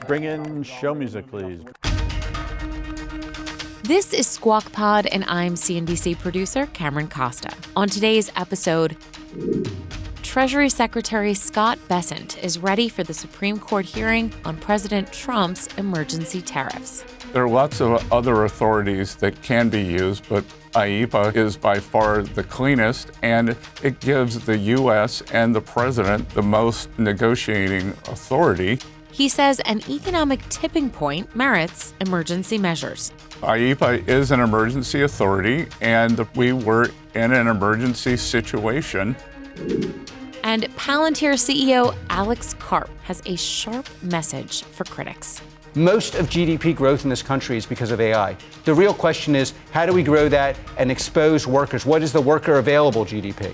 Bring in show music, please. This is Squawk Pod, and I'm CNBC producer Cameron Costa. On today's episode, Treasury Secretary Scott Bessent is ready for the Supreme Court hearing on President Trump's emergency tariffs. There are lots of other authorities that can be used, but IEEPA is by far the cleanest, and it gives the U.S. and the president the most negotiating authority. He says an economic tipping point merits emergency measures. IEEPA is an emergency authority, and we were in an emergency situation. And Palantir CEO Alex Karp has a sharp message for critics. Most of GDP growth in this country is because of AI. The real question is, how do we grow that and expose workers? What is the worker available GDP?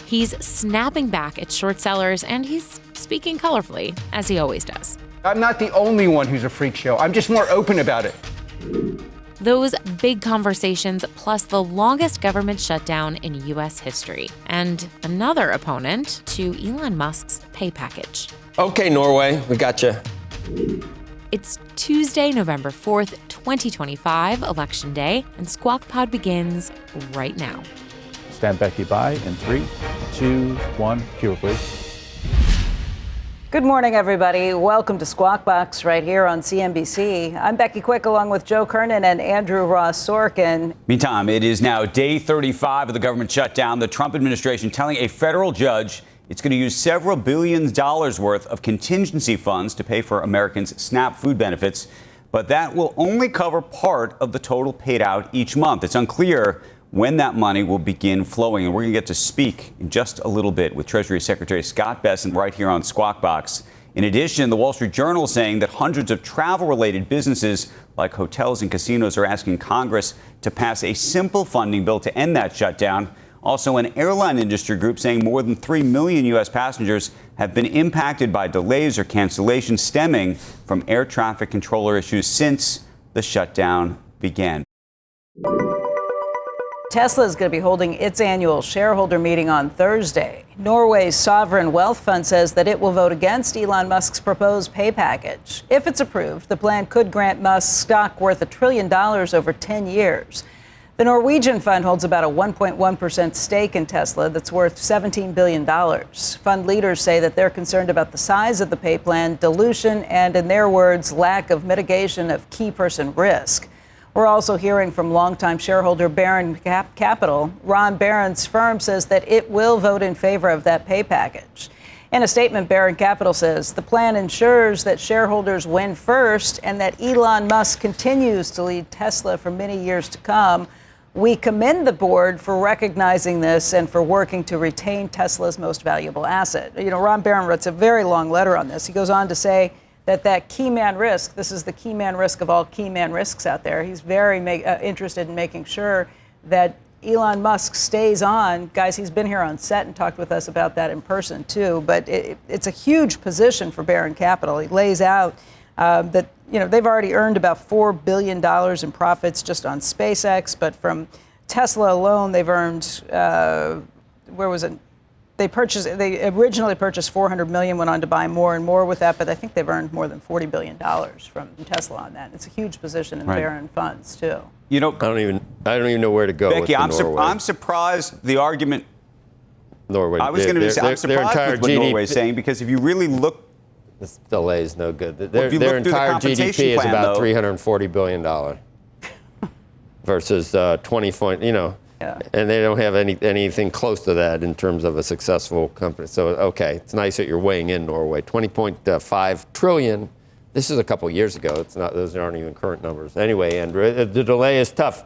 He's snapping back at short sellers, and he's speaking colorfully, as he always does. I'm not the only one who's a freak show. I'm just more open about it. Those big conversations, plus the longest government shutdown in U.S. history, and another opponent to Elon Musk's pay package. Okay, Norway, we got you. It's Tuesday, November 4th, 2025, Election Day, and Squawk Pod begins right now. Stand Becky by in 3, 2, 1. Cue, please. Good morning, everybody. Welcome to Squawk Box right here on CNBC. I'm Becky Quick, along with Joe Kernan and Andrew Ross Sorkin. Meantime, it is now day 35 of the government shutdown. The Trump administration telling a federal judge it's going to use several billions dollars worth of contingency funds to pay for Americans' SNAP food benefits. But that will only cover part of the total paid out each month. It's unclear when that money will begin flowing. And we're going to get to speak in just a little bit with Treasury Secretary Scott Bessent right here on Squawk Box. In addition, the Wall Street Journal is saying that hundreds of travel-related businesses like hotels and casinos are asking Congress to pass a simple funding bill to end that shutdown. Also, an airline industry group saying more than 3 million U.S. passengers have been impacted by delays or cancellations stemming from air traffic controller issues since the shutdown began. Tesla is going to be holding its annual shareholder meeting on Thursday. Norway's sovereign wealth fund says that it will vote against Elon Musk's proposed pay package. If it's approved, the plan could grant Musk stock worth $1 trillion over 10 years. The Norwegian fund holds about a 1.1% stake in Tesla that's worth $17 billion. Fund leaders say that they're concerned about the size of the pay plan, dilution, and, in their words, lack of mitigation of key person risk. We're also hearing from longtime shareholder Barron Capital. Ron Barron's firm says that it will vote in favor of that pay package. In a statement, Barron Capital says the plan ensures that shareholders win first and that Elon Musk continues to lead Tesla for many years to come. We commend the board for recognizing this and for working to retain Tesla's most valuable asset. You know, Ron Barron writes a very long letter on this. He goes on to say that key man risk, this is the key man risk of all key man risks out there. He's very interested in making sure that Elon Musk stays on. Guys, he's been here on set and talked with us about that in person, too. But it's a huge position for Barron Capital. He lays out that, you know, they've already earned about $4 billion in profits just on SpaceX. But from Tesla alone, they've earned, where was it? They originally purchased $400 million, went on to buy more and more with that, but I think they've earned more than $40 billion from Tesla on that. It's a huge position in Barron funds too. You know, I don't even know where to go. Becky, with I'm surprised the argument. Norway. I was going to say I'm surprised with what Norway's saying, because if you really look, this delay is no good. Their entire GDP is about $340 billion versus 20 point. You know. Yeah. And they don't have anything close to that in terms of a successful company. So, okay, it's nice that you're weighing in, Norway. 20.5 trillion. This is a couple years ago. It's not; those aren't even current numbers. Anyway, Andrew, the delay is tough.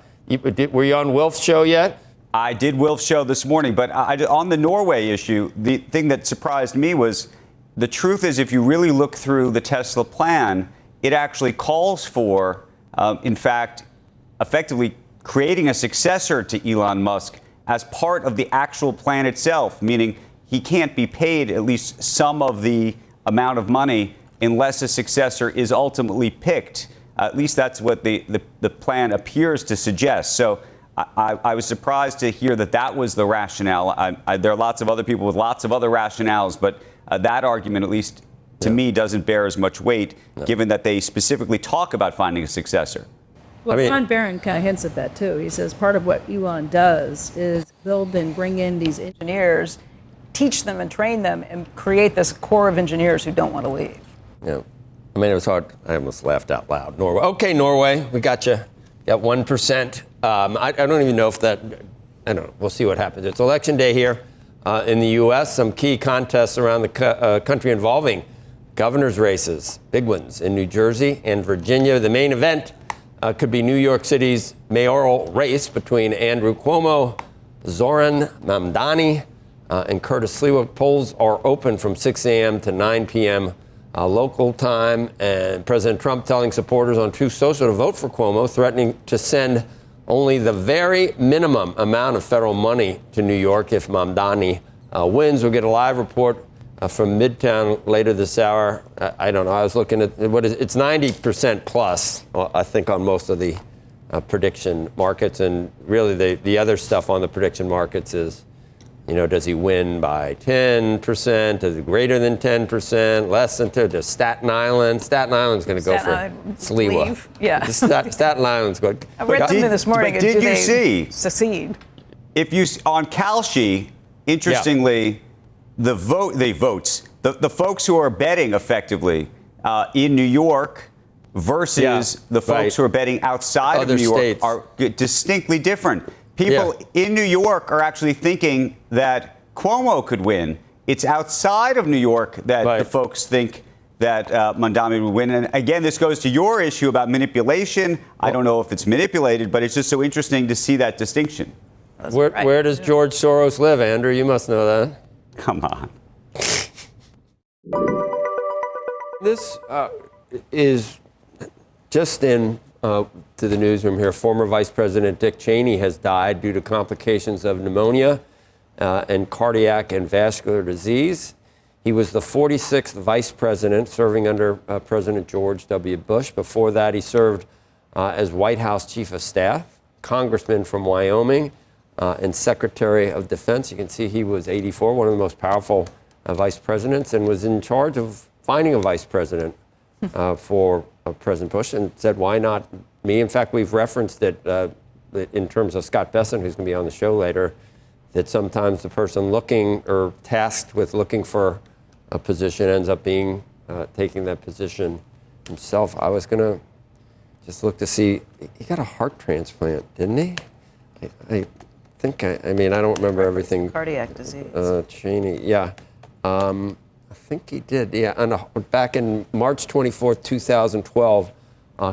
Were you on Wilf's show yet? I did Wilf's show this morning, but on the Norway issue, the thing that surprised me was the truth is, if you really look through the Tesla plan, it actually calls for, in fact, effectively creating a successor to Elon Musk as part of the actual plan itself, meaning he can't be paid at least some of the amount of money unless a successor is ultimately picked. At least that's what the plan appears to suggest. So I was surprised to hear that was the rationale. There are lots of other people with lots of other rationales, but that argument at least to me, doesn't bear as much weight, given that they specifically talk about finding a successor. Well, Ron Barron kind of hints at that, too. He says part of what Elon does is build and bring in these engineers, teach them and train them, and create this core of engineers who don't want to leave. Yeah. I mean, it was hard. I almost laughed out loud. Norway. Okay, Norway, we got you. Got 1%. I don't even know if that, I don't know. We'll see what happens. It's election day here in the U.S. Some key contests around the country involving governor's races, big ones in New Jersey and Virginia. The main event could be New York City's mayoral race between Andrew Cuomo, Zoran Mamdani, and Curtis Sliwa. Polls are open from 6 a.m. to 9 p.m. Local time. And President Trump telling supporters on Truth Social to vote for Cuomo, threatening to send only the very minimum amount of federal money to New York if Mamdani wins. We'll get a live report from Midtown later this hour. I don't know. I was looking at it's 90% plus, I think, on most of the prediction markets. And really the other stuff on the prediction markets is, does he win by 10%? Is it greater than 10%? Less than 10%? Does Staten Island's going to go for Sliwa. Yeah. Staten Island's going. I read something this morning. But did you see? Succeed. If you on Kalshi, interestingly, the folks who are betting effectively in New York versus the folks who are betting outside of New York are distinctly different. People in New York are actually thinking that Cuomo could win. It's outside of New York that the folks think that Mamdani would win. And again, this goes to your issue about manipulation. I don't know if it's manipulated, but it's just so interesting to see that distinction. Where does George Soros live, Andrew? You must know that. Come on. This is just in to the newsroom here. Former Vice President Dick Cheney has died due to complications of pneumonia and cardiac and vascular disease. He was the 46th vice president serving under President George W. Bush. Before that, he served as White House Chief of Staff, Congressman from Wyoming, and Secretary of Defense. You can see he was 84, one of the most powerful vice presidents, and was in charge of finding a vice president for President Bush, and said, why not me? In fact, we've referenced it in terms of Scott Bessent, who's going to be on the show later, that sometimes the person looking or tasked with looking for a position ends up being taking that position himself. I was going to just look to see, he got a heart transplant, didn't he? I think, I mean, I don't remember everything. Cardiac disease. Cheney, yeah. I think he did, yeah. And back in March 24th, 2012,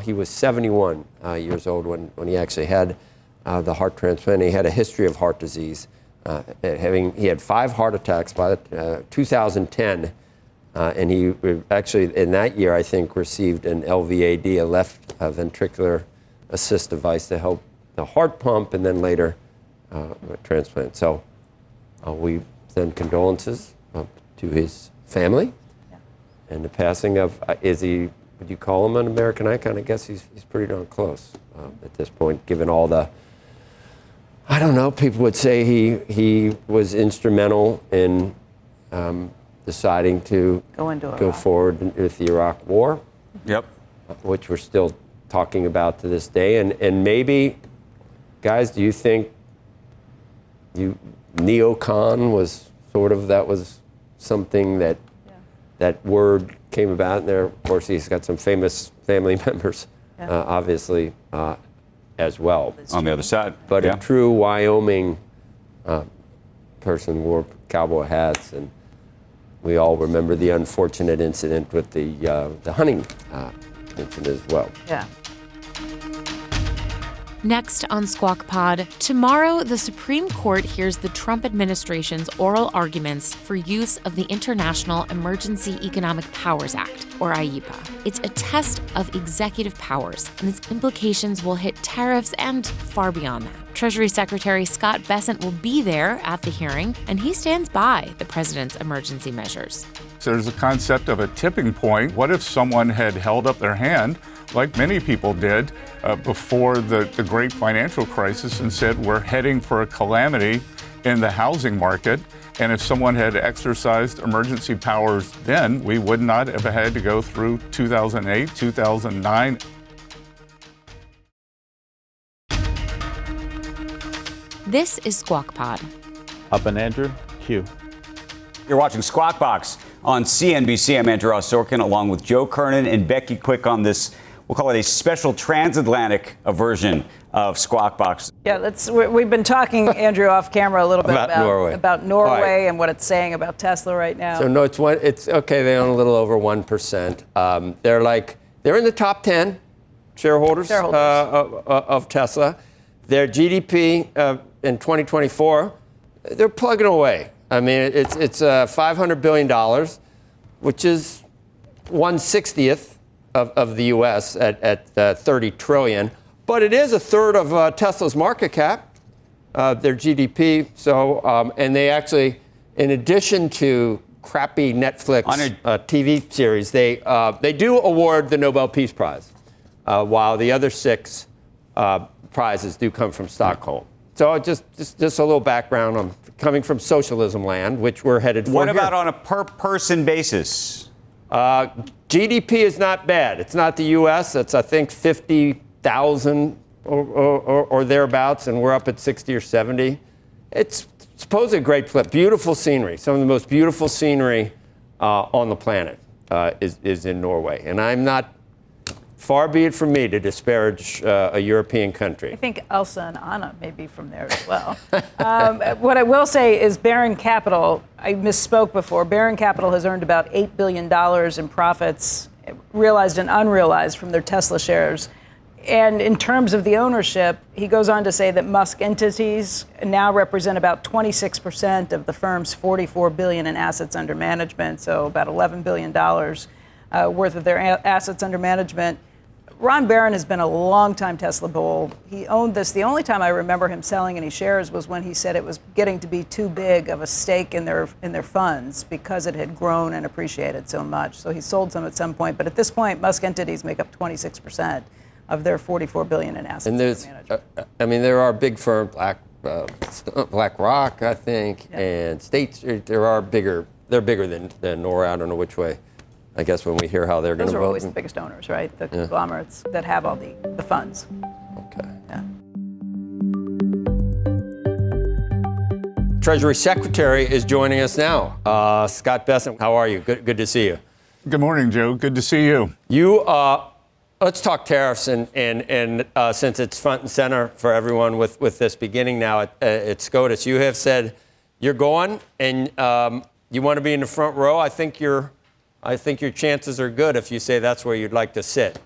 he was 71 years old when he actually had the heart transplant. He had a history of heart disease. He had 5 heart attacks by 2010, and he actually, in that year, I think, received an LVAD, a left ventricular assist device to help the heart pump, and then later transplant. So we send condolences to his family and the passing of, would you call him an American icon? I guess he's pretty darn close at this point, given all the, I don't know, people would say he was instrumental in deciding to go forward with the Iraq War. Yep. Which we're still talking about to this day. And maybe, guys, do you think neocon was sort of, that was something that that word came about in there? Of course, he's got some famous family members, obviously, as well. On the other side. But a true Wyoming person wore cowboy hats, and we all remember the unfortunate incident with the hunting incident as well. Yeah. Next on Squawk Pod, tomorrow the Supreme Court hears the Trump administration's oral arguments for use of the International Emergency Economic Powers Act, or IEPA. It's a test of executive powers, and its implications will hit tariffs and far beyond that. Treasury Secretary Scott Bessent will be there at the hearing, and he stands by the president's emergency measures. So there's a concept of a tipping point. What if someone had held up their hand, like many people did before the great financial crisis, and said, we're heading for a calamity in the housing market, And if someone had exercised emergency powers then, we would not have had to go through 2008, 2009. This is Squawk Pod. Up and Andrew, Q. You're watching Squawk Box on CNBC. I'm Andrew Ross Sorkin, along with Joe Kernan and Becky Quick on this, we'll call it a special transatlantic version of Squawk Box. Yeah, we've been talking, Andrew, off camera a little bit about Norway and what it's saying about Tesla right now. So no, it's okay. They own a little over 1%. They're in the top 10 shareholders. Of Tesla. Their GDP in 2024, they're plugging away. I mean, it's $500 billion, which is 1/60th of the U.S. at 30 trillion. But it is a third of Tesla's market cap, their GDP. So, and they actually, in addition to crappy Netflix TV series, they do award the Nobel Peace Prize, while the other 6 prizes do come from Stockholm. So just a little background on coming from socialism land, which we're headed for. What about on a per person basis? GDP is not bad. It's not the U.S. It's, I think, 50,000 or thereabouts, and we're up at 60 or 70. It's supposedly a great place. Beautiful scenery. Some of the most beautiful scenery on the planet is in Norway. And I'm not, far be it from me to disparage a European country. I think Elsa and Anna may be from there as well. What I will say is Barron Capital, I misspoke before, Barron Capital has earned about $8 billion in profits, realized and unrealized, from their Tesla shares. And in terms of the ownership, he goes on to say that Musk entities now represent about 26% of the firm's $44 billion in assets under management, so about $11 billion worth of their assets under management. Ron Barron has been a long-time Tesla bull. He owned this. The only time I remember him selling any shares was when he said it was getting to be too big of a stake in their funds because it had grown and appreciated so much. So he sold some at some point. But at this point, Musk entities make up 26% of their $44 billion in assets under management. There are big firms, BlackRock, I think, and State Street. They're bigger than Norway. I don't know which way. I guess when we hear how they're going to vote. Those are always the biggest owners, right? The conglomerates that have all the funds. Okay. Yeah. Treasury Secretary is joining us now. Scott Bessent, how are you? Good to see you. Good morning, Joe. Good to see you. Let's talk tariffs, and since it's front and center for everyone with this beginning now at SCOTUS, you have said you're going and you want to be in the front row. I think your chances are good if you say that's where you'd like to sit.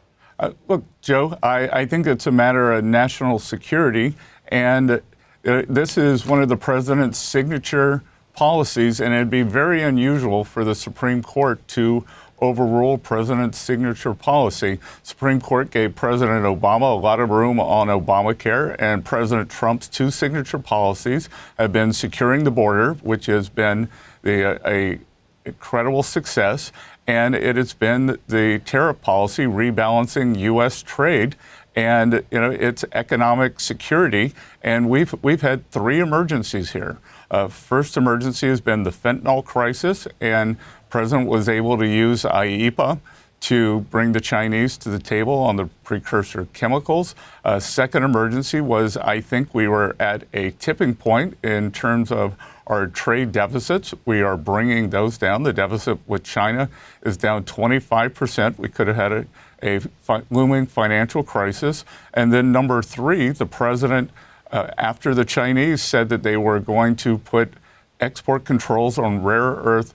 Look, Joe, I think it's a matter of national security, and this is one of the president's signature policies, and it'd be very unusual for the Supreme Court to overrule president's signature policy. Supreme Court gave President Obama a lot of room on Obamacare, and President Trump's 2 signature policies have been securing the border, which has been a incredible success, and it has been the tariff policy rebalancing U.S. trade, and it's economic security. And we've had 3 emergencies here. First emergency has been the fentanyl crisis, and President was able to use IEEPA to bring the Chinese to the table on the precursor chemicals. Second emergency was, I think we were at a tipping point in terms of our trade deficits. We are bringing those down. The deficit with China is down 25%. We could have had a looming financial crisis. And then number 3, the president, after the Chinese said that they were going to put export controls on rare earth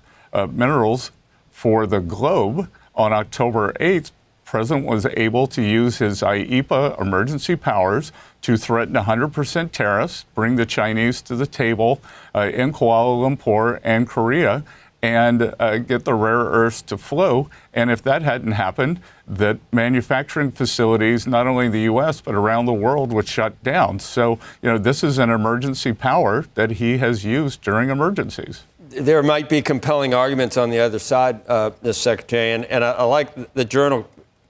minerals for the globe, on October 8th, President was able to use his IEEPA emergency powers to threaten 100% tariffs, bring the Chinese to the table in Kuala Lumpur and Korea, and get the rare earths to flow. And if that hadn't happened, that manufacturing facilities, not only in the U.S., but around the world, would shut down. So, this is an emergency power that he has used during emergencies. There might be compelling arguments on the other side, Mr. Secretary, and I like the Journal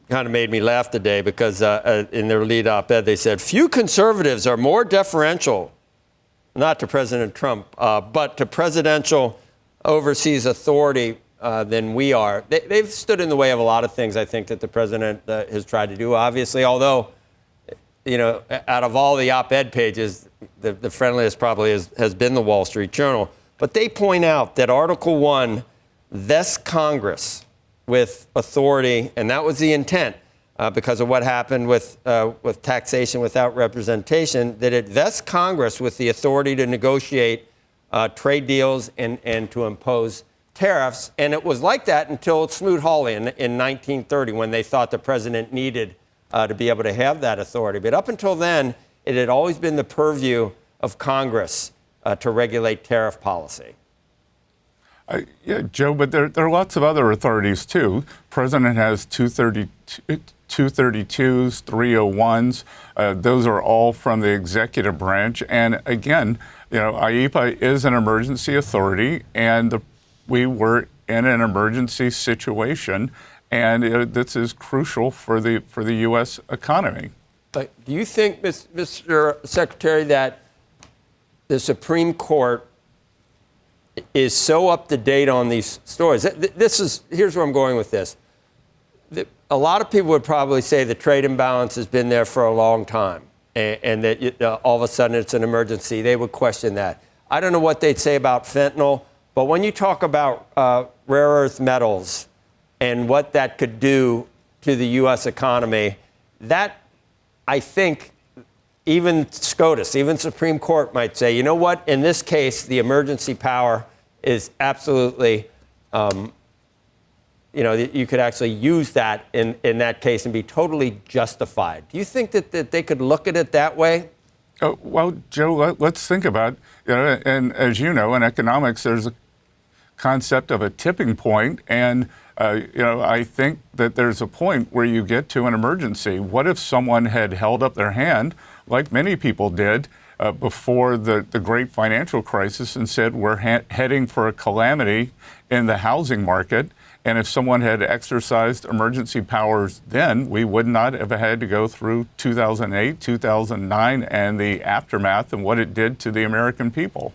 kind of made me laugh today because in their lead op-ed they said, few conservatives are more deferential not to President Trump, but to presidential overseas authority than we are. They've stood in the way of a lot of things, I think, that the president has tried to do, obviously, although, out of all the op-ed pages, the friendliest probably has been the Wall Street Journal. But they point out that Article 1 vests Congress with authority, and that was the intent because of what happened with taxation without representation, that it vests Congress with the authority to negotiate trade deals and to impose tariffs. And it was like that until Smoot-Hawley in 1930, when they thought the president needed to be able to have that authority. But up until then, it had always been the purview of Congress to regulate tariff policy. Yeah, Joe, but there are lots of other authorities, too. President has 232s, 301s. Those are all from the executive branch. And again, IEPA is an emergency authority, and we were in an emergency situation, and this is crucial for the U.S. economy. But do you think, Mr. Secretary, that the Supreme Court is so up to date on these stories? Here's where I'm going with this. A lot of people would probably say the trade imbalance has been there for a long time, and that all of a sudden it's an emergency. They would question that. I don't know what they'd say about fentanyl, but when you talk about rare earth metals and what that could do to the U.S. economy, that, I think, even SCOTUS, even Supreme Court might say, you know what, in this case, the emergency power is absolutely, you could actually use that in that case and be totally justified. Do you think that they could look at it that way? Well, Joe, let's think about, and as you know, in economics, there's a concept of a tipping point, and I think that there's a point where you get to an emergency. What if someone had held up their hand, like many people did before the great financial crisis, and said we're heading for a calamity in the housing market? And if someone had exercised emergency powers then, we would not have had to go through 2008, 2009, and the aftermath and what it did to the American people.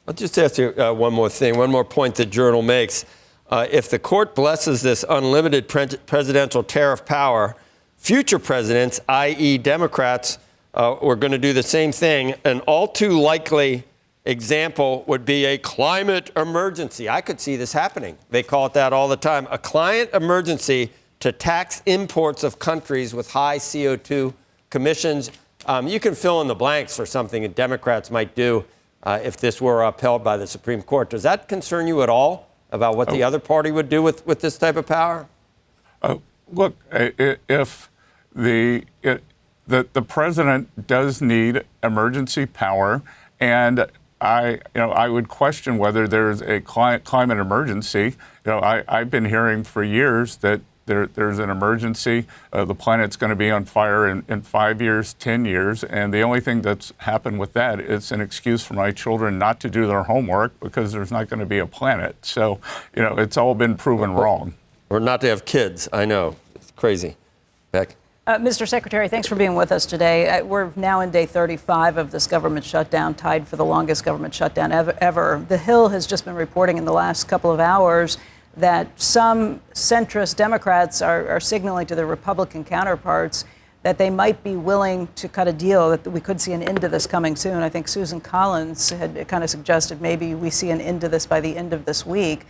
I'll just ask you one more thing, one more point the Journal makes. If the court blesses this unlimited presidential tariff power, future presidents, i.e. Democrats, were going to do the same thing. An all too likely example would be a climate emergency. I could see this happening. They call it that all the time. A climate emergency to tax imports of countries with high CO2 emissions. You can fill in the blanks for something that Democrats might do if this were upheld by the Supreme Court. Does that concern you at all about what the other party would do with this type of power? Look, if the president does need emergency power, and I would question whether there's a climate emergency. I've been hearing for years that there's an emergency. The planet's going to be on fire in 5 years, 10 years. And the only thing that's happened with that is an excuse for my children not to do their homework because there's not going to be a planet. So, it's all been proven wrong. Or not to have kids. I know. It's crazy. Beck? Mr. Secretary, thanks for being with us today. We're now in day 35 of this government shutdown, tied for the longest government shutdown ever. The Hill has just been reporting in the last couple of hours that some centrist Democrats are signaling to their Republican counterparts that they might be willing to cut a deal, that we could see an end to this coming soon. I think Susan Collins had kind of suggested maybe we see an end to this by the end of this week.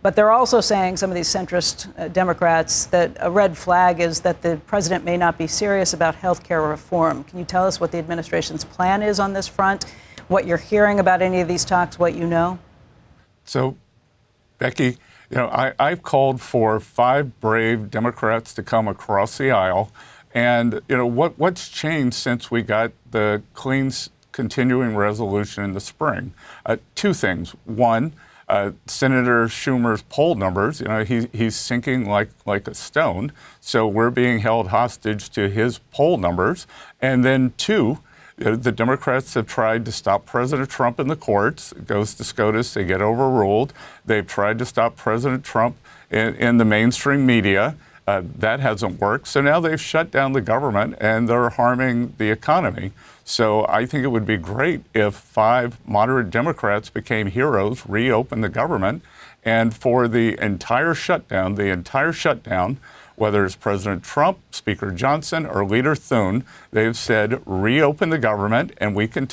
But they're also saying, some of these centrist Democrats, that a red flag is that the president may not be serious about health care reform. Can you tell us what the administration's plan is on this front, what you're hearing about any of these talks, what you know? So, Becky, I've called for 5 brave Democrats to come across the aisle. And, what's changed since we got the clean continuing resolution in the spring? 2 things. One, Senator Schumer's poll numbers, he's sinking like a stone. So we're being held hostage to his poll numbers. And then 2, the Democrats have tried to stop President Trump in the courts. It goes to SCOTUS, they get overruled. They've tried to stop President Trump in the mainstream media. That hasn't worked. So now they've shut down the government and they're harming the economy. So I think it would be great if 5 moderate Democrats became heroes, reopened the government, and for the entire shutdown, whether it's President Trump, Speaker Johnson, or Leader Thune, they've said reopen the government and we can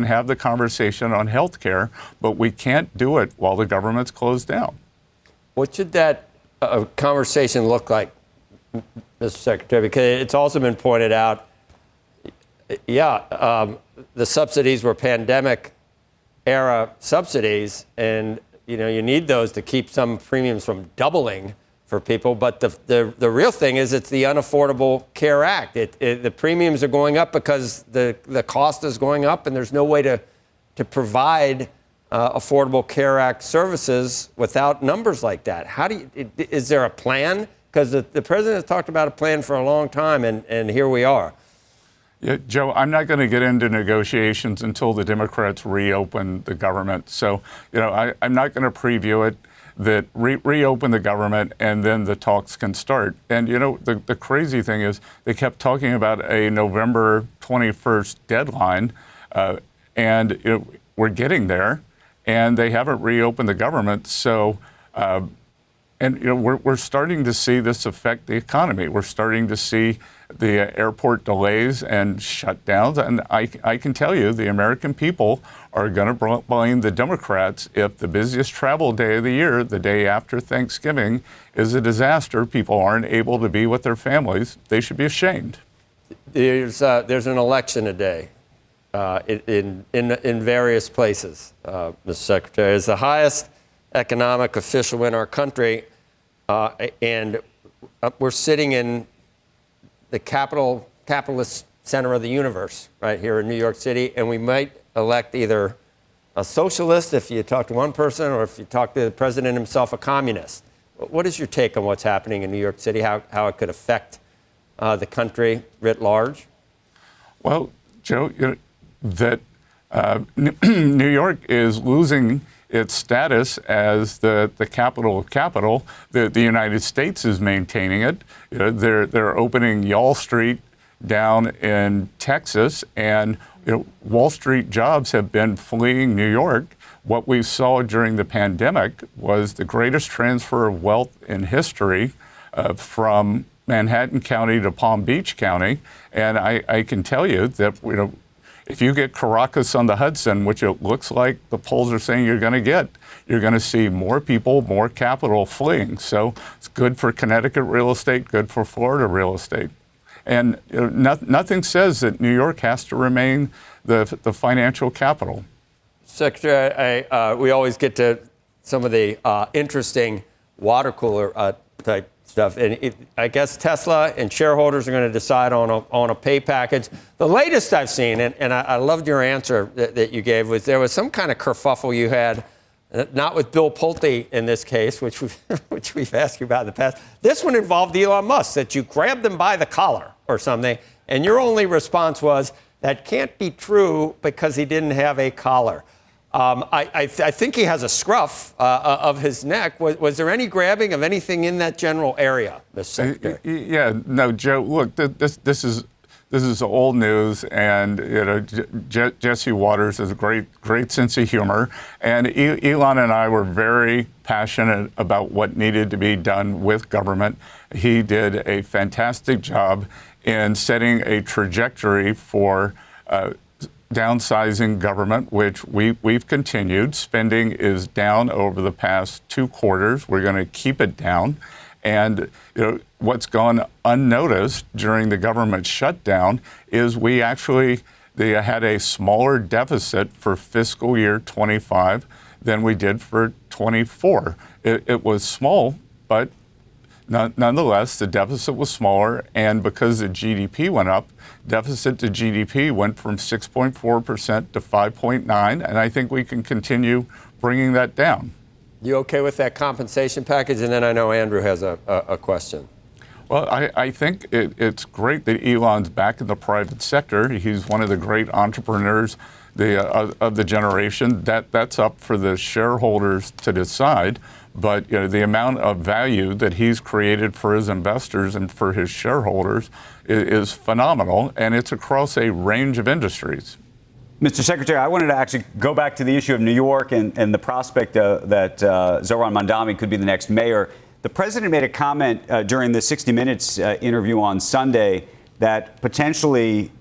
have the conversation on health care, but we can't do it while the government's closed down. What should that conversation look like, Mr. Secretary? Because it's also been pointed out, the subsidies were pandemic era subsidies, and you need those to keep some premiums from doubling for people. But the real thing is it's the Unaffordable Care Act. The premiums are going up because the cost is going up, and there's no way to provide Affordable Care Act services without numbers like that. Is there a plan? Because the president has talked about a plan for a long time, and here we are. Yeah, Joe, I'm not going to get into negotiations until the Democrats reopen the government. So, I'm not going to preview it, that reopen the government and then the talks can start. And, the crazy thing is they kept talking about a November 21st deadline, and we're getting there, and they haven't reopened the government. So, we're starting to see this affect the economy. We're starting to see the airport delays and shutdowns. And I can tell you the American people are going to blame the Democrats if the busiest travel day of the year, the day after Thanksgiving, is a disaster. People aren't able to be with their families. They should be ashamed. There's an election today in various places, Mr. Secretary. As the highest economic official in our country, and we're sitting in the capitalist center of the universe right here in New York City, and we might elect either a socialist if you talk to one person, or if you talk to the president himself, a communist. What is your take on what's happening in New York City, how it could affect the country writ large? Well, Joe, that New York is losing its status as the capital of capital. The United States is maintaining it. They're opening Wall Street down in Texas, and Wall Street jobs have been fleeing New York. What we saw during the pandemic was the greatest transfer of wealth in history from Manhattan County to Palm Beach County. And I can tell you that if you get Caracas on the Hudson, which it looks like the polls are saying you're going to get, you're going to see more people, more capital fleeing. So it's good for Connecticut real estate, good for Florida real estate. And nothing says that New York has to remain the financial capital. Secretary, we always get to some of the interesting water cooler type stuff. And I guess Tesla and shareholders are going to decide on a pay package. The latest I've seen, and I loved your answer that you gave, was there was some kind of kerfuffle you had, not with Bill Pulte in this case, which we've asked you about in the past. This one involved Elon Musk, that you grabbed him by the collar or something, and your only response was, that can't be true because he didn't have a collar. I think he has a scruff of his neck. Was there any grabbing of anything in that general area, Mr. Secretary? Yeah, no, Joe. Look, this is old news, and Jesse Waters has a great sense of humor, and Elon and I were very passionate about what needed to be done with government. He did a fantastic job in setting a trajectory for downsizing government, which we've continued. Spending is down over the past 2 quarters. We're going to keep it down. And what's gone unnoticed during the government shutdown is they had a smaller deficit for fiscal year 25 than we did for 24. It was small, but nonetheless, the deficit was smaller, and because the GDP went up, deficit to GDP went from 6.4% to 5.9%, and I think we can continue bringing that down. You okay with that compensation package? And then I know Andrew has a question. Well, I think it's great that Elon's back in the private sector. He's one of the great entrepreneurs of the generation. That's up for the shareholders to decide. but the amount of value that he's created for his investors and for his shareholders is phenomenal, and it's across a range of industries. Mr. Secretary, I wanted to actually go back to the issue of New York and the prospect that Zohran Mamdani could be the next mayor. The president made a comment during the 60 Minutes interview on Sunday that potentially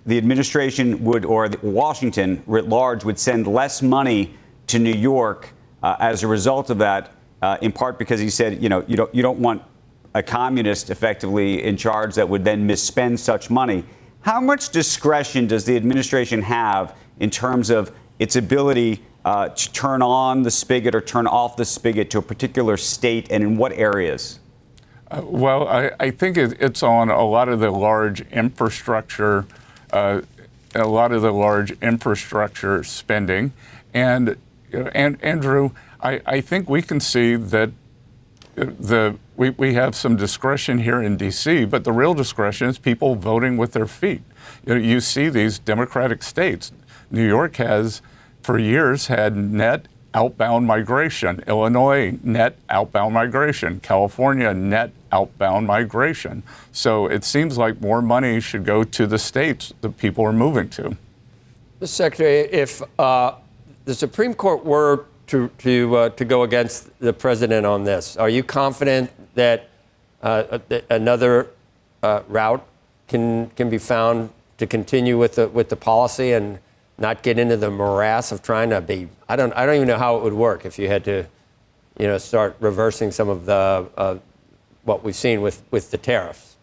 the administration would, or Washington writ large, would send less money to New York as a result of that, in part because he said, you don't want a communist effectively in charge that would then misspend such money. How much discretion does the administration have in terms of its ability to turn on the spigot or turn off the spigot to a particular state, and in what areas? Well, I think it's on a lot of the large infrastructure, spending, and Andrew, I think we can see that we have some discretion here in D.C., but the real discretion is people voting with their feet. You see these Democratic states. New York has, for years, had net outbound migration. Illinois, net outbound migration. California, net outbound migration. So it seems like more money should go to the states that people are moving to. Mr. Secretary, if the Supreme Court were to go against the president on this, are you confident that another route can be found to continue with the policy and not get into the morass of trying to be? I don't even know how it would work if you had to, start reversing some of the what we've seen with the tariffs.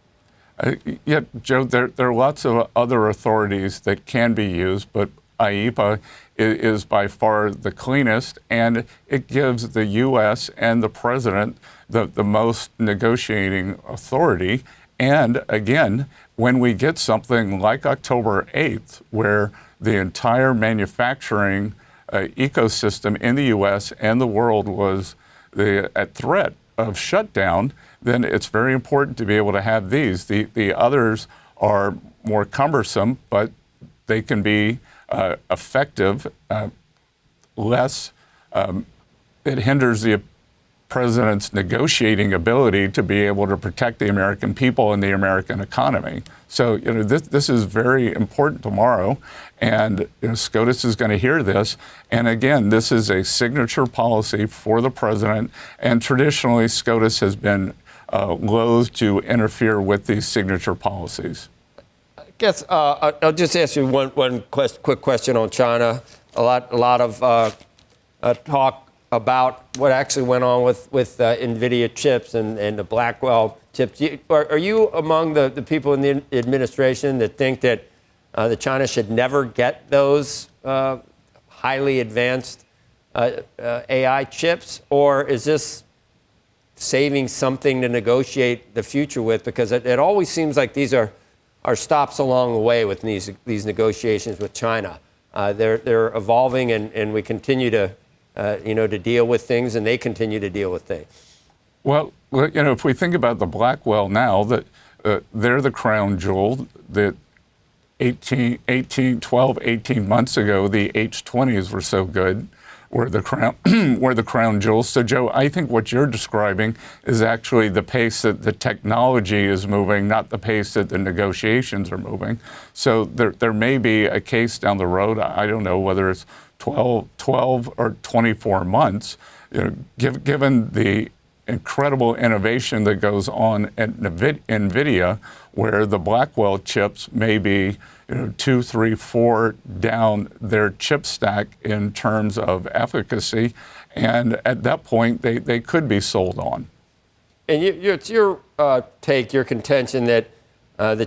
Yeah, Joe, there are lots of other authorities that can be used, but IEPA is by far the cleanest, and it gives the U.S. and the president the most negotiating authority. And again, when we get something like October 8th, where the entire manufacturing ecosystem in the U.S. and the world was at threat of shutdown, then it's very important to be able to have these. The others are more cumbersome, but they can be effective, less. It hinders the president's negotiating ability to be able to protect the American people and the American economy. So, this is very important tomorrow, and SCOTUS is going to hear this. And again, this is a signature policy for the president, and traditionally SCOTUS has been loath to interfere with these signature policies. I guess I'll just ask you one quick question on China. A lot of talk about what actually went on with NVIDIA chips and the Blackwell chips. Are you among the people in the administration that think that China should never get those highly advanced AI chips, or is this saving something to negotiate the future with? Because it always seems like these are stops along the way with these negotiations with China. They're evolving, and we continue to deal with things, and they continue to deal with things. Well, if we think about the Blackwell now, that they're the crown jewel. That 12, 18 months ago, the H20s were so good, were the crown jewels. So, Joe, I think what you're describing is actually the pace that the technology is moving, not the pace that the negotiations are moving. So there may be a case down the road. I don't know whether it's 12 or 24 months, given the incredible innovation that goes on at NVIDIA, where the Blackwell chips may be 2, 3, 4 down their chip stack in terms of efficacy. And at that point, they could be sold on. And it's your take, your contention that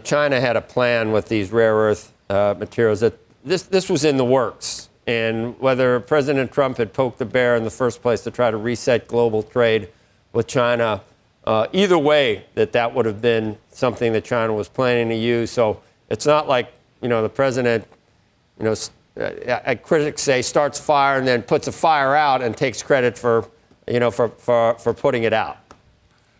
China had a plan with these rare earth materials, that this was in the works. And whether President Trump had poked the bear in the first place to try to reset global trade with China, either way, that would have been something that China was planning to use. So it's not like, the president, critics say, starts fire and then puts a fire out and takes credit for putting it out.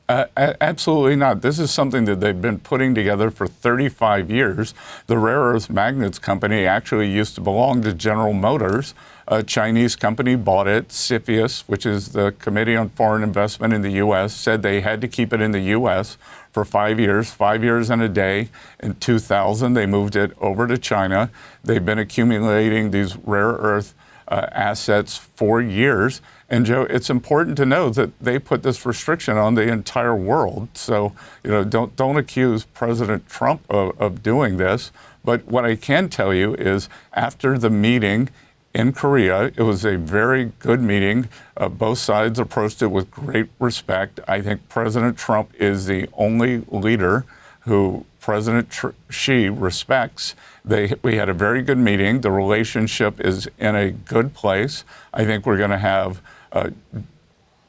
Absolutely not. This is something that they've been putting together for 35 years. The rare earth magnets company actually used to belong to General Motors. A Chinese company bought it. CFIUS, which is the Committee on Foreign Investment in the U.S., said they had to keep it in the U.S. for 5 years and a day. In 2000, they moved it over to China. They've been accumulating these rare earth assets for years. And Joe, it's important to know that they put this restriction on the entire world. So, don't accuse President Trump of doing this. But what I can tell you is after the meeting in Korea, it was a very good meeting. Both sides approached it with great respect. I think President Trump is the only leader who President Xi respects. We had a very good meeting. The relationship is in a good place. I think we're going to have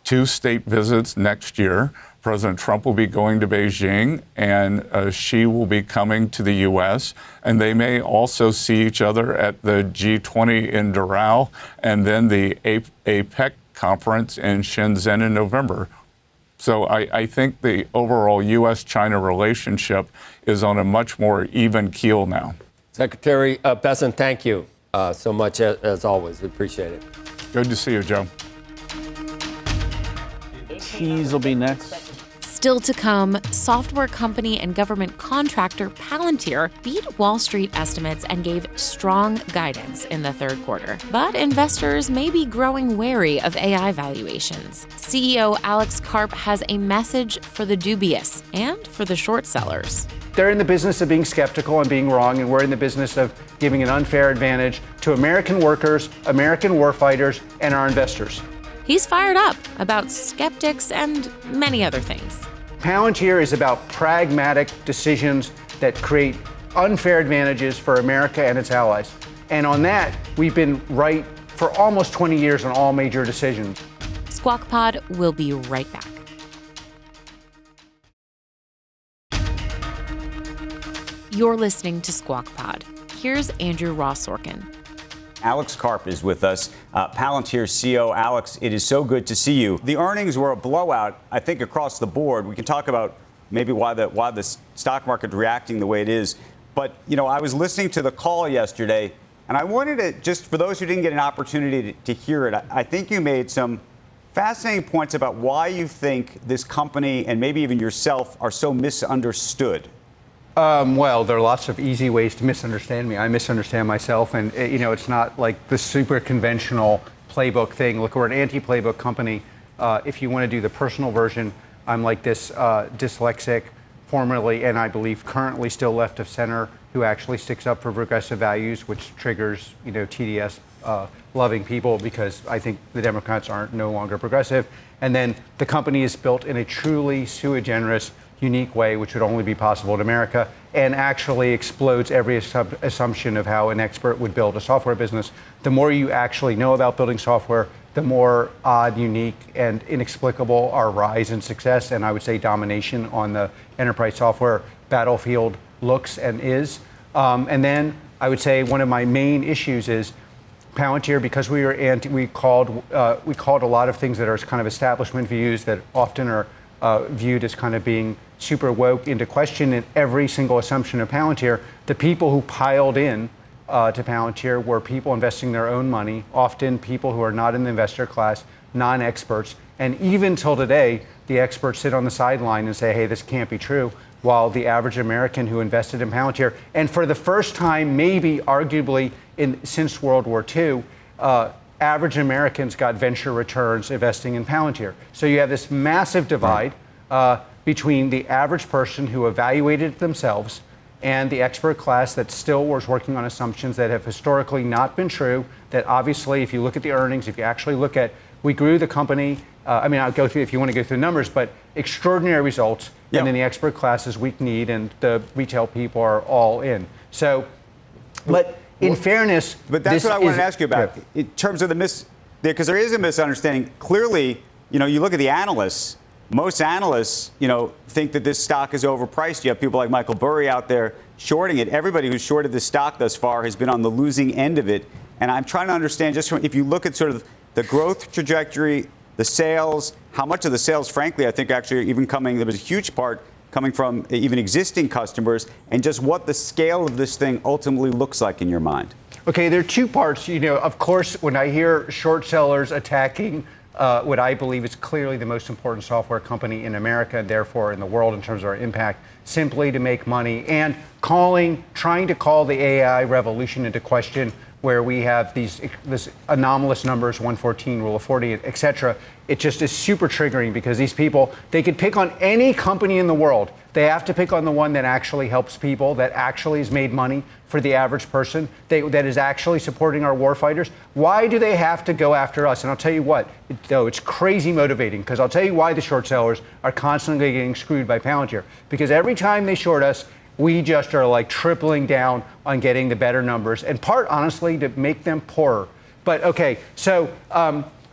2 state visits next year. President Trump will be going to Beijing, and Xi will be coming to the U.S., and they may also see each other at the G20 in Doral and then the APEC conference in Shenzhen in November. So I think the overall U.S.-China relationship is on a much more even keel now. Secretary Bessent, thank you so much, as always. We appreciate it. Good to see you, Joe. Cheese will be next. Still to come, software company and government contractor Palantir beat Wall Street estimates and gave strong guidance in the third quarter. But investors may be growing wary of AI valuations. CEO Alex Karp has a message for the dubious and for the short sellers. They're in the business of being skeptical and being wrong, and we're in the business of giving an unfair advantage to American workers, American warfighters, and our investors. He's fired up about skeptics and many other things. Palantir is about pragmatic decisions that create unfair advantages for America and its allies. And on that, we've been right for almost 20 years on all major decisions. Squawk Pod will be right back. You're listening to Squawk Pod. Here's Andrew Ross Sorkin. Alex Karp is with us, Palantir CEO. Alex, it is so good to see you. The earnings were a blowout, I think, across the board. We can talk about maybe why the stock market reacting the way it is. But, I was listening to the call yesterday, and I wanted to, just for those who didn't get an opportunity to hear it, I think you made some fascinating points about why you think this company and maybe even yourself are so misunderstood. Well, there are lots of easy ways to misunderstand me. I misunderstand myself, and it's not like the super conventional playbook thing. Look, we're an anti-playbook company. If you want to do the personal version, I'm like this dyslexic, formerly and I believe currently still left of center, who actually sticks up for progressive values, which triggers TDS loving people, because I think the Democrats are no longer progressive. And then the company is built in a truly sui generis, unique way, which would only be possible in America, and actually explodes every assumption of how an expert would build a software business. The more you actually know about building software, the more odd, unique, and inexplicable our rise in success, and I would say domination on the enterprise software battlefield looks and is. And then I would say one of my main issues is Palantir, because we called a lot of things that are kind of establishment views that often are viewed as kind of being super woke into question in every single assumption of Palantir. The people who piled in to Palantir were people investing their own money, often people who are not in the investor class, non-experts. And even till today, the experts sit on the sideline and say, hey, this can't be true, while the average American who invested in Palantir, and for the first time, maybe arguably since World War II, average Americans got venture returns investing in Palantir. So you have this massive divide between the average person who evaluated it themselves and the expert class that still was working on assumptions that have historically not been true, that obviously, if you look at the earnings, if you actually look at, we grew the company, I'll go through if you want to go through the numbers, but extraordinary results, yep. And then the expert class is weak-kneed and the retail people are all in. So, but in fairness, but that's what I wanted to ask you about, in terms of because there is a misunderstanding. Clearly, you look at the analysts. Most analysts, think that this stock is overpriced. You have people like Michael Burry out there shorting it. Everybody who's shorted this stock thus far has been on the losing end of it. And I'm trying to understand, just if you look at sort of the growth trajectory, the sales, how much of the sales, frankly, I think actually even there was a huge part coming from even existing customers, and just what the scale of this thing ultimately looks like in your mind? Okay, there are two parts. Of course, when I hear short sellers attacking what I believe is clearly the most important software company in America, and therefore in the world in terms of our impact, simply to make money, and trying to call the AI revolution into question, where we have this anomalous numbers, 114, rule of 40, et cetera. It just is super triggering, because these people, they could pick on any company in the world. They have to pick on the one that actually helps people, that actually has made money for the average person, that is actually supporting our warfighters. Why do they have to go after us? And I'll tell you what, it's crazy motivating, because I'll tell you why the short sellers are constantly getting screwed by Palantir. Because every time they short us, we just are like tripling down on getting the better numbers, and part, honestly, to make them poorer. But okay, so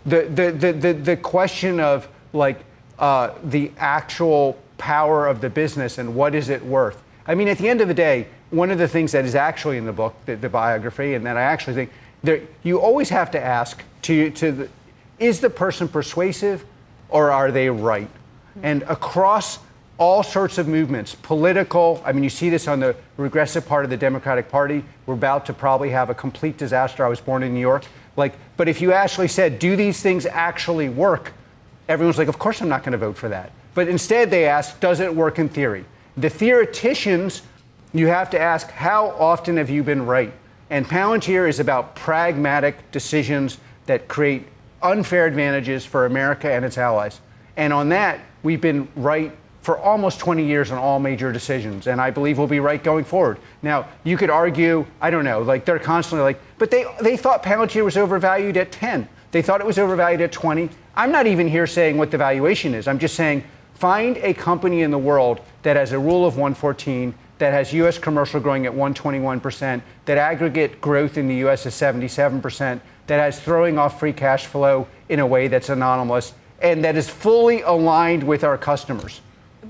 the question of the actual power of the business and what is it worth? I mean, at the end of the day, one of the things that is actually in the book, the biography, and that I actually think you always have to ask is the person persuasive or are they right? And across all sorts of movements, political, I mean, you see this on the regressive part of the Democratic Party. We're about to probably have a complete disaster. I was born in New York. But if you actually said, do these things actually work? Everyone's like, of course I'm not going to vote for that. But instead they ask, does it work in theory? The theoreticians, you have to ask, how often have you been right? And Palantir is about pragmatic decisions that create unfair advantages for America and its allies. And on that, we've been right for almost 20 years on all major decisions, and I believe we'll be right going forward. Now, you could argue, I don't know, they're constantly but they thought Palantir was overvalued at 10. They thought it was overvalued at 20. I'm not even here saying what the valuation is. I'm just saying, find a company in the world that has a rule of 114, that has U.S. commercial growing at 121%, that aggregate growth in the U.S. is 77%, that has throwing off free cash flow in a way that's anomalous, and that is fully aligned with our customers.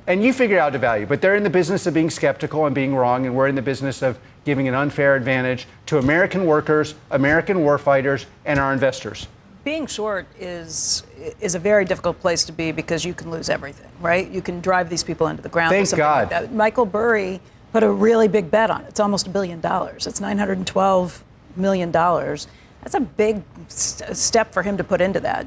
And you figure out the value, but they're in the business of being skeptical and being wrong, and we're in the business of giving an unfair advantage to American workers, American warfighters, and our investors. Being short is a very difficult place to be, because you can lose everything, right? You can drive these people into the ground. Thank God. Like that. Michael Burry put a really big bet on it. It's almost $1 billion. It's $912 million. That's a big step for him to put into that.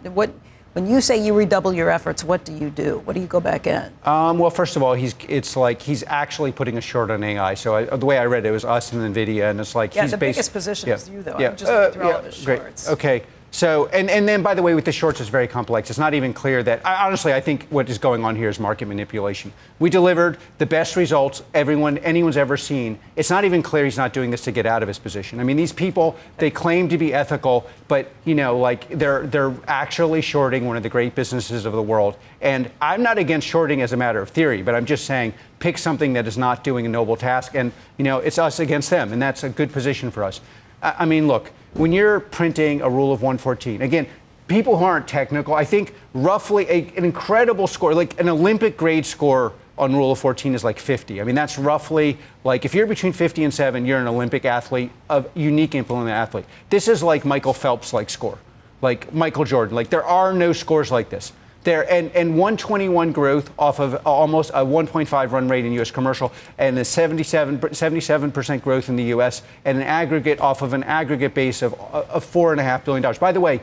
When you say you redouble your efforts, what do you do? What do you go back in? Well, first of all, he's actually putting a short on AI. So the way I read it was us and NVIDIA, and it's like he's the biggest position is you, though. Yeah. I'm just looking through all of his shorts. Great. Okay. So, and then, by the way, with the shorts, it's very complex. It's not even clear that, honestly, I think what is going on here is market manipulation. We delivered the best results anyone's ever seen. It's not even clear he's not doing this to get out of his position. I mean, these people, they claim to be ethical, but, they're actually shorting one of the great businesses of the world. And I'm not against shorting as a matter of theory, but I'm just saying, pick something that is not doing a noble task, and, it's us against them, and that's a good position for us. I mean, look, when you're printing a rule of 114, again, people who aren't technical, I think roughly an incredible score, like an Olympic grade score on rule of 14 is like 50. I mean, that's roughly if you're between 50 and 7, you're an Olympic athlete, a unique implement athlete. This is like Michael Phelps like score, like Michael Jordan. There are no scores like this. And 121 growth off of almost a 1.5 run rate in U.S. commercial, and a 77% growth in the U.S., and an aggregate off of an aggregate base of $4.5 billion. By the way,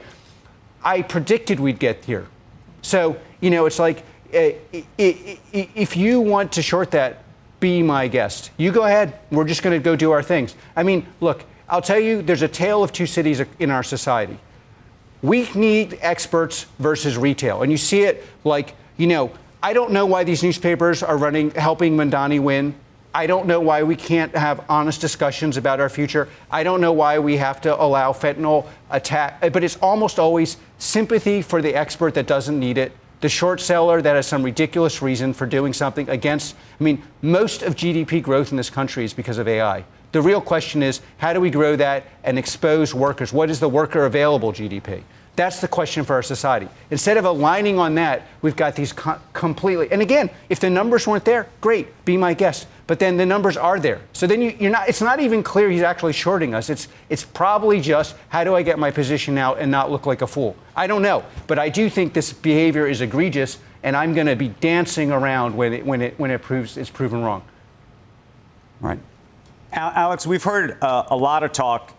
I predicted we'd get here. So, it's like, if you want to short that, be my guest. You go ahead. We're just going to go do our things. I mean, look, I'll tell you, there's a tale of two cities in our society. We need experts versus retail. And you see it I don't know why these newspapers are helping Mandani win. I don't know why we can't have honest discussions about our future. I don't know why we have to allow fentanyl attack. But it's almost always sympathy for the expert that doesn't need it, the short seller that has some ridiculous reason for doing something against. I mean, most of GDP growth in this country is because of AI. The real question is, how do we grow that and expose workers? What is the worker available GDP? That's the question for our society. Instead of aligning on that, we've got these completely, and again, if the numbers weren't there, great, be my guest. But then the numbers are there. So then you're not, it's not even clear he's actually shorting us. It's probably just, how do I get my position out and not look like a fool? I don't know. But I do think this behavior is egregious, and I'm going to be dancing around when it's proven wrong. Right. Alex, we've heard a lot of talk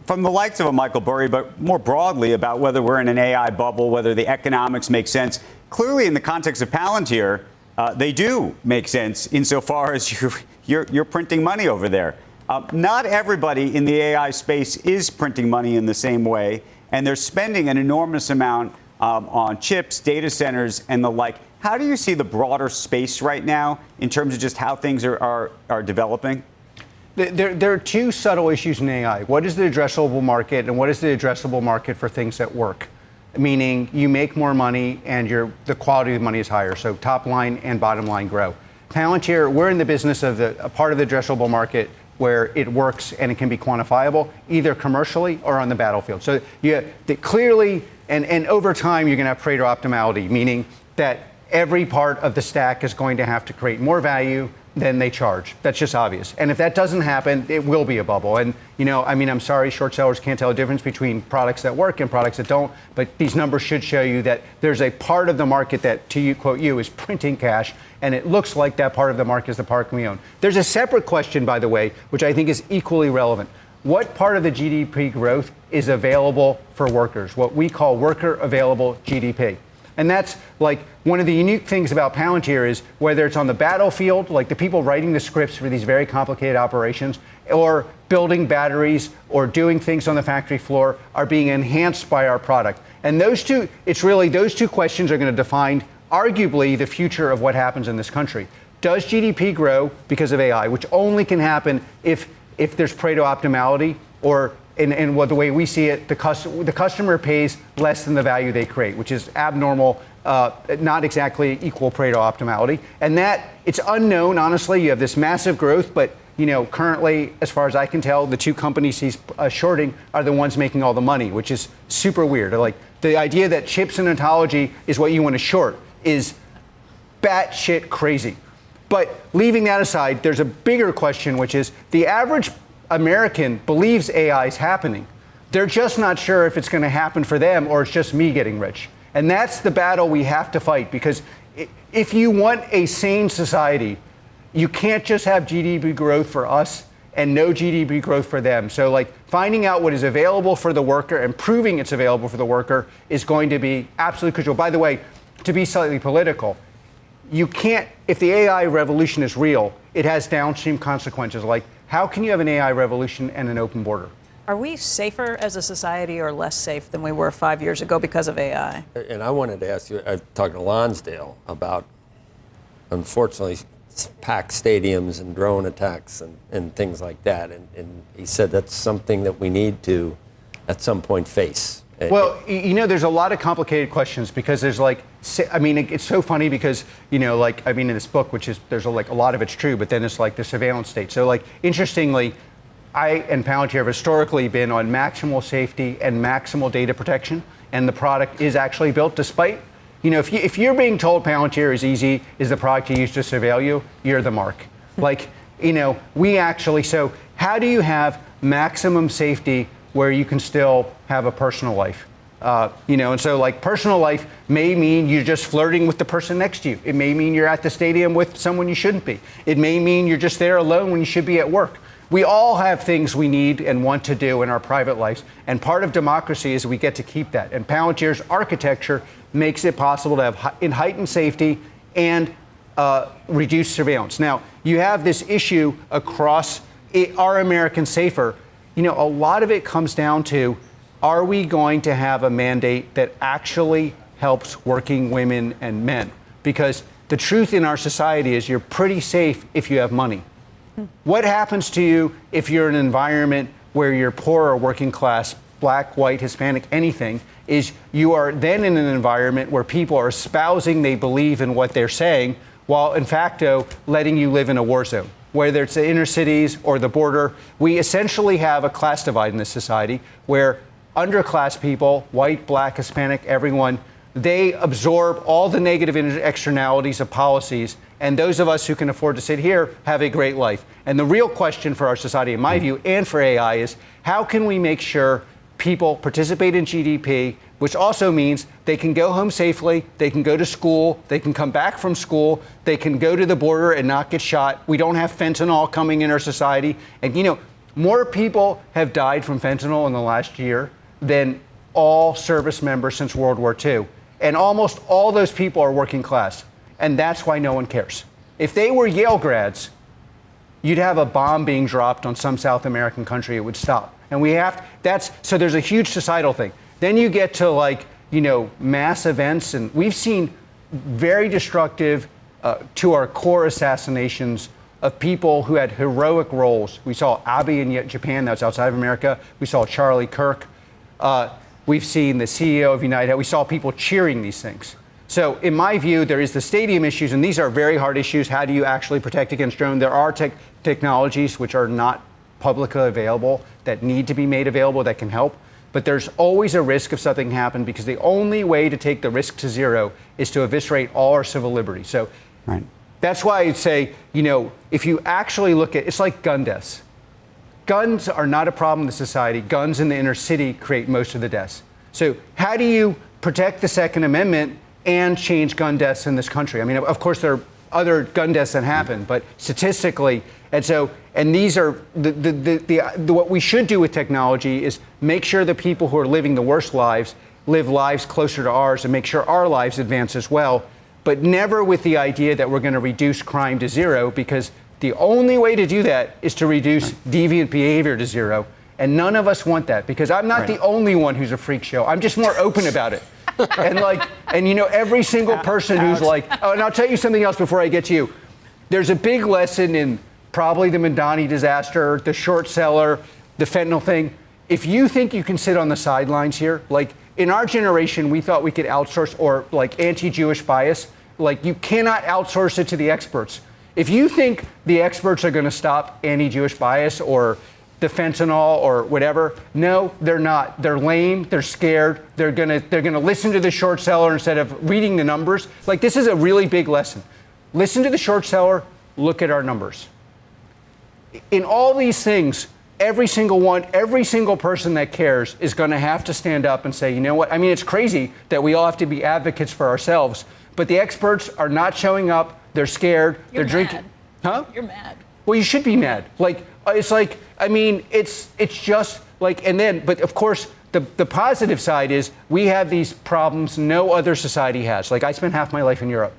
from the likes of a Michael Burry, but more broadly about whether we're in an AI bubble, whether the economics make sense. Clearly, in the context of Palantir, they do make sense insofar as you're printing money over there. Not everybody in the AI space is printing money in the same way, and they're spending an enormous amount on chips, data centers, and the like. How do you see the broader space right now in terms of just how things are developing? There are two subtle issues in AI. What is the addressable market, and what is the addressable market for things that work? Meaning you make more money and the quality of the money is higher. So top line and bottom line grow. Palantir, we're in the business of a part of the addressable market where it works and it can be quantifiable, either commercially or on the battlefield. So clearly, and over time, you're going to have Pareto optimality, meaning that every part of the stack is going to have to create more value than they charge. That's just obvious. And if that doesn't happen, it will be a bubble. And, I'm sorry, short sellers can't tell the difference between products that work and products that don't, but these numbers should show you that there's a part of the market that, quote you, is printing cash, and it looks like that part of the market is the part we own. There's a separate question, by the way, which I think is equally relevant. What part of the GDP growth is available for workers? What we call worker available GDP. And that's like one of the unique things about Palantir is whether it's on the battlefield, like the people writing the scripts for these very complicated operations, or building batteries or doing things on the factory floor are being enhanced by our product. And those two questions are going to define arguably the future of what happens in this country. Does GDP grow because of AI, which only can happen if there's Pareto optimality, or in what the way we see it, the customer pays less than the value they create, which is abnormal, not exactly equal Pareto optimality. And that, it's unknown, honestly. You have this massive growth, but currently, as far as I can tell, the two companies he's shorting are the ones making all the money, which is super weird. Like the idea that chips and ontology is what you want to short is batshit crazy. But leaving that aside, there's a bigger question, which is the average American believes AI is happening. They're just not sure if it's going to happen for them or it's just me getting rich. And that's the battle we have to fight, because if you want a sane society, you can't just have GDP growth for us and no GDP growth for them. So like finding out what is available for the worker and proving it's available for the worker is going to be absolutely crucial. By the way, to be slightly political, you can't, if the AI revolution is real, it has downstream consequences. Like, how can you have an AI revolution and an open border? Are we safer as a society or less safe than we were 5 years ago because of AI? And I wanted to ask you, I was talking to Lonsdale about, unfortunately, packed stadiums and drone attacks and things like that. And he said that's something that we need to, at some point, face. Well, there's a lot of complicated questions, because there's it's so funny because, in this book, which is, there's a lot of it's true, but then it's like the surveillance state. So interestingly, I and Palantir have historically been on maximal safety and maximal data protection, and the product is actually built despite, if you're being told Palantir is the product you use to surveil you, you're the mark. We actually, so how do you have maximum safety where you can still have a personal life? And so personal life may mean you're just flirting with the person next to you. It may mean you're at the stadium with someone you shouldn't be. It may mean you're just there alone when you should be at work. We all have things we need and want to do in our private lives. And part of democracy is we get to keep that. And Palantir's architecture makes it possible to have heightened safety and reduced surveillance. Now, you have this issue across are Americans safer? A lot of it comes down to, are we going to have a mandate that actually helps working women and men? Because the truth in our society is you're pretty safe if you have money. What happens to you if you're in an environment where you're poor or working class, black, white, Hispanic, anything, is you are then in an environment where people are espousing they believe in what they're saying, while in facto letting you live in a war zone. Whether it's the inner cities or the border, we essentially have a class divide in this society where underclass people, white, black, Hispanic, everyone, they absorb all the negative externalities of policies. And those of us who can afford to sit here have a great life. And the real question for our society, in my view, and for AI is how can we make sure people participate in GDP, which also means they can go home safely, they can go to school, they can come back from school, they can go to the border and not get shot. We don't have fentanyl coming in our society. And, you know, more people have died from fentanyl in the last year than all service members since World War II. And almost all those people are working class. And that's why no one cares. If they were Yale grads, you'd have a bomb being dropped on some South American country, it would stop. And we have, so there's a huge societal thing. Then you get to, like, you know, mass events, and we've seen very destructive to our core assassinations of people who had heroic roles. We saw Abe in Japan, that's outside of America. We saw Charlie Kirk. We've seen the CEO of United. We saw people cheering these things. So in my view, there is the stadium issues, and these are very hard issues. How do you actually protect against drone? There are technologies which are not publicly available that need to be made available that can help. But there's always a risk of something happening because the only way to take the risk to zero is to eviscerate all our civil liberties. So that's why I'd say, you know, if you actually look at, it's like gun deaths. Guns are not a problem in society. Guns in the inner city create most of the deaths. So how do you protect the Second Amendment and change gun deaths in this country? I mean, of course, there are other gun deaths that happen, but statistically, and these are what we should do with technology is make sure the people who are living the worst lives live lives closer to ours and make sure our lives advance as well, but never with the idea that we're going to reduce crime to zero, because the only way to do that is to reduce deviant behavior to zero. And none of us want that, because I'm not the only one who's a freak show. I'm just more open about it. And you know, every single person who's like, oh, and I'll tell you something else before I get to you. There's a big lesson in probably the Madani disaster, the short seller, the fentanyl thing. If you think you can sit on the sidelines here, like in our generation, we thought we could outsource, or like anti-Jewish bias, like you cannot outsource it to the experts. If you think the experts are going to stop anti-Jewish bias or the fentanyl or whatever, no, they're not. They're lame. They're scared. They're gonna listen to the short seller instead of reading the numbers. Like, this is a really big lesson. Listen to the short seller. Look at our numbers. In all these things, every single person that cares is going to have to stand up and say, you know what? I mean, it's crazy that we all have to be advocates for ourselves, but the experts are not showing up. They're scared. They're drinking. Huh? You're mad. Well, you should be mad. Like, it's like, I mean, it's just like, and then, but of course, the positive side is we have these problems no other society has. Like, I spent half my life in Europe.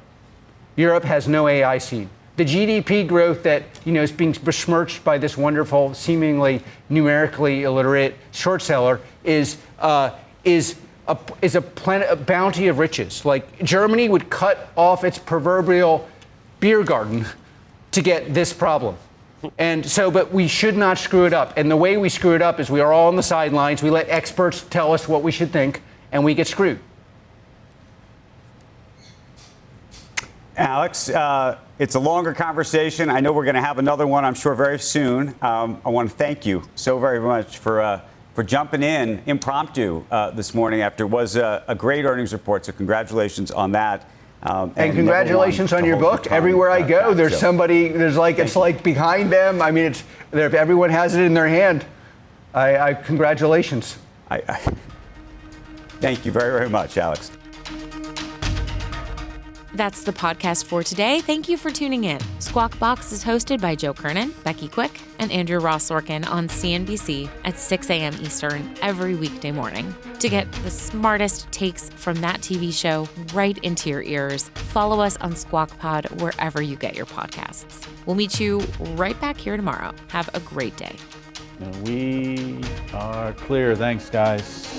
Europe has no AI scene. The GDP growth that, you know, is being besmirched by this wonderful, seemingly numerically illiterate short seller is a bounty of riches. Like, Germany would cut off its proverbial beer garden to get this problem. And so, but we should not screw it up. And the way we screw it up is we are all on the sidelines. We let experts tell us what we should think, and we get screwed. Alex, it's a longer conversation. I know we're going to have another one, I'm sure, very soon. I want to thank you so very much for jumping in impromptu this morning after it was a great earnings report. So congratulations on that. And congratulations on your book. Everywhere I go, there's somebody, it's like behind them. I mean, everyone has it in their hand. Congratulations. Thank you very, very much, Alex. That's the podcast for today. Thank you for tuning in. Squawk Box is hosted by Joe Kernan, Becky Quick, and Andrew Ross Sorkin on CNBC at 6 a.m. Eastern every weekday morning. To get the smartest takes from that TV show right into your ears, follow us on Squawk Pod wherever you get your podcasts. We'll meet you right back here tomorrow. Have a great day. We are clear. Thanks, guys.